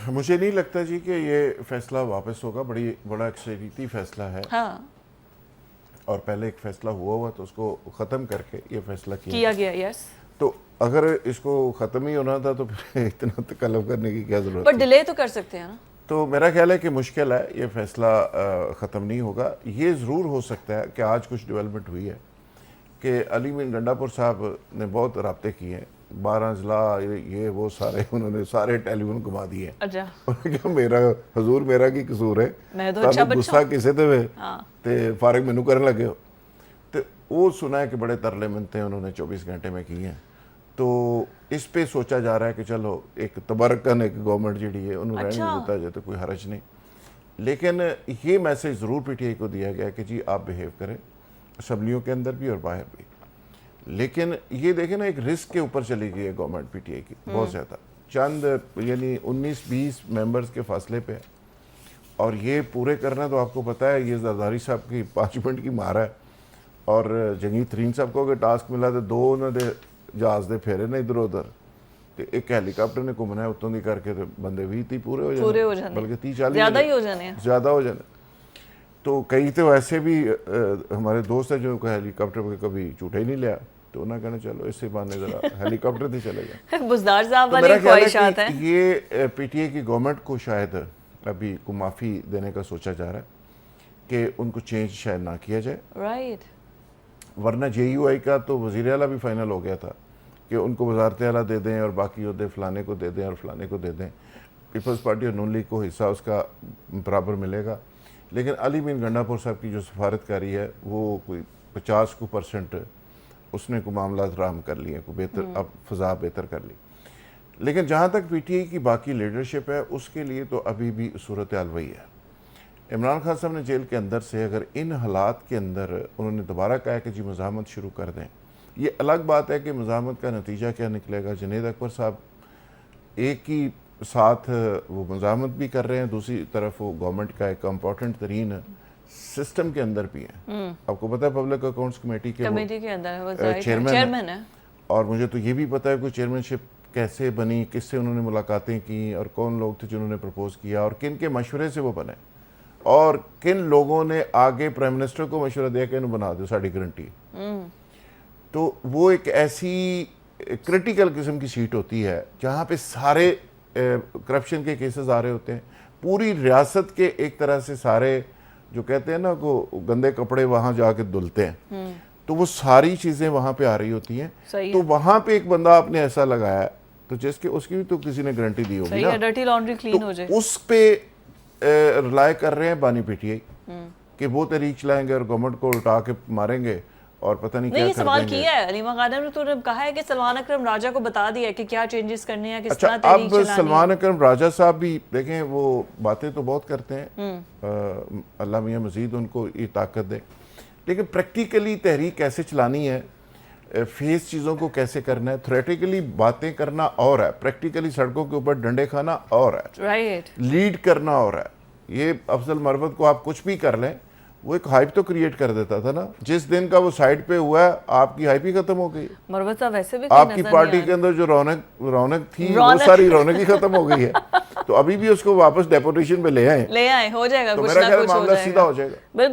مجھے نہیں لگتا جی کہ یہ فیصلہ واپس ہوگا، بڑا اکثریتی فیصلہ ہے، ہاں اور پہلے ایک فیصلہ ہوا تو اس کو ختم کر کے یہ فیصلہ کیا گیا. یس تو اگر اس کو ختم ہی ہونا تھا تو پھر اتنا تکلف کرنے کی کیا ضرورت پر تھی؟ ڈیلے تو کر سکتے ہیں نا. تو میرا خیال ہے کہ مشکل ہے، یہ فیصلہ ختم نہیں ہوگا. یہ ضرور ہو سکتا ہے کہ آج کچھ ڈیولپمنٹ ہوئی ہے کہ علی مین گنڈا پور صاحب نے بہت رابطے کیے ہیں، 12 اضلاع یہ وہ سارے انہوں نے سارے ٹیلی فون گھما دیے ہیں. اچھا انہوں نے کہا میرا حضور میرا کی قصور ہے، میں تو اچھا بچہ غصہ کسے تے ہوئے ہاں تے فارغ مینو کرنے لگے ہو. تو وہ سنا ہے کہ بڑے ترلے منتے ہیں انہوں نے 24 گھنٹے میں کی ہیں. تو اس پہ سوچا جا رہا ہے کہ چلو ایک تبرکن ایک گورنمنٹ جڑی ہے انہوں رہنے دیتا جائے تو کوئی حرج نہیں. لیکن یہ میسج ضرور پی ٹی آئی کو دیا گیا کہ جی آپ بیہیو کریں اسمبلیوں کے اندر بھی اور باہر بھی. لیکن یہ دیکھیں نا ایک رسک کے اوپر چلی گئی ہے گورنمنٹ پی ٹی آئی کی بہت زیادہ، چند یعنی 19-20 ممبرز کے فاصلے پہ ہے، اور یہ پورے کرنا تو آپ کو پتہ ہے یہ زرداری صاحب کی 5 منٹ کی مارا ہے. اور جنگی ترین صاحب کو اگر ٹاسک ملا تو 2 نہ دے جہاز دے پھیرے نا ادھر ادھر، تو ایک ہیلی کاپٹر نے گھومنا ہے اتوں دی کر کے بندے 20-30 پورے ہو جانے، بلکہ 30-40 زیادہ ہو جانے. تو کئی تو ایسے بھی ہمارے دوست ہیں جو ہیلی کاپٹر پہ کبھی جھوٹا ہی نہیں لیا، تو انہوں نے کہنا چلو اس سے بہانے ذرا ہیلی کاپٹر تھی چلے گئے. بزدار صاحب والی میرا خیال خواہشات ہے ہیں. کہ یہ پی ٹی آئی کی گورنمنٹ کو شاید ابھی کو معافی دینے کا سوچا جا رہا ہے کہ ان کو چینج شاید نہ کیا جائے. رائٹ ورنہ جے یو آئی کا تو وزیر اعلیٰ بھی فائنل ہو گیا تھا کہ ان کو وزارت اعلیٰ دے دیں اور باقی عہدے فلانے کو دے دیں اور فلانے کو دے دیں. پیپلز پارٹی اور نون لیگ کو حصہ اس کا برابر ملے گا. لیکن علی مین گنڈا پور صاحب کی جو سفارت کاری ہے وہ کوئی 50% اس نے کو معاملات رام کر لیے، کوئی بہتر اب فضا بہتر کر لی. لیکن جہاں تک پی ٹی آئی کی باقی لیڈرشپ ہے اس کے لیے تو ابھی بھی صورتحال وہی ہے. عمران خان صاحب نے جیل کے اندر سے اگر ان حالات کے اندر انہوں نے دوبارہ کہا کہ جی مزاحمت شروع کر دیں، یہ الگ بات ہے کہ مزاحمت کا نتیجہ کیا نکلے گا. جنید اکبر صاحب ایک ہی ساتھ وہ مزاحمت بھی کر رہے ہیں، دوسری طرف وہ گورنمنٹ کا ایک امپورٹنٹ ترین سسٹم کے اندر بھی ہیں. آپ کو پتہ ہے پبلک اکاؤنٹس کمیٹی کے چیئرمین ہیں، اور مجھے تو یہ بھی پتہ ہے کوئی چیئرمین شپ کیسے بنی، کس سے انہوں نے ملاقاتیں کی، اور کون لوگ تھے جنہوں نے پرپوز کیا، اور کن کے مشورے سے وہ بنے، اور کن لوگوں نے آگے پرائم منسٹر کو مشورہ دیا کہ انہوں بنا دو ساڑی گارنٹی. تو وہ ایک ایسی کرٹیکل قسم کی سیٹ ہوتی ہے جہاں پہ سارے کرپشن کے کیسز آ رہے ہوتے ہیں، پوری ریاست کے ایک طرح سے سارے جو کہتے ہیں نا کو گندے کپڑے وہاں جا کے دھلتے ہیں، تو وہ ساری چیزیں وہاں پہ آ رہی ہوتی ہیں. تو وہاں پہ ایک بندہ آپ نے ایسا لگایا تو جس کے اس کی بھی تو کسی نے گارنٹی دی ہوگی نا، ڈرٹی لانڈری کلین ہو جائے. اس پہ رلائے کر رہے ہیں بانی پی ٹی آئی کہ وہ تحریک چلائیں گے اور گورنمنٹ کو الٹا کے ماریں گے اور پتہ نہیں کیا کر دیں گے. سوال کیا ہے علیمہ خانم نے، تو نے کہا ہے کہ سلمان اکرم راجہ کو بتا دیا ہے کہ کیا چینجز کرنے ہیں، کس طرح تحریک چلانی ہے. اب سلمان اکرم راجہ صاحب بھی دیکھیں وہ باتیں تو بہت کرتے ہیں، اللہ میاں مزید ان کو یہ طاقت دے، لیکن پریکٹیکلی تحریک کیسے چلانی ہے، فیس چیزوں کو کیسے کرنا ہے، تھریٹیکلی باتیں کرنا اور ہے، پریکٹیکلی سڑکوں کے اوپر ڈنڈے کھانا اور ہے، لیڈ کرنا اور ہے. یہ افضل مروت کو آپ کچھ بھی کر لیں وہ ایک ہائپ تو کریٹ کر دیتا تھا نا. جس دن کا وہ سائڈ پہ ہوا ہے آپ کی ہائپ ہی ختم ہو گئی. مروت صاحب ویسے بھی آپ کی پارٹی کے اندر جو رونق تھی وہ ساری رونق ہی ختم ہو گئی ہے. تو ابھی بھی اس کو واپس ڈیپوٹیشن پہ لے آئیں ہو جائے گا، تو میرا خیال معاملہ سیدھا ہو جائے گا.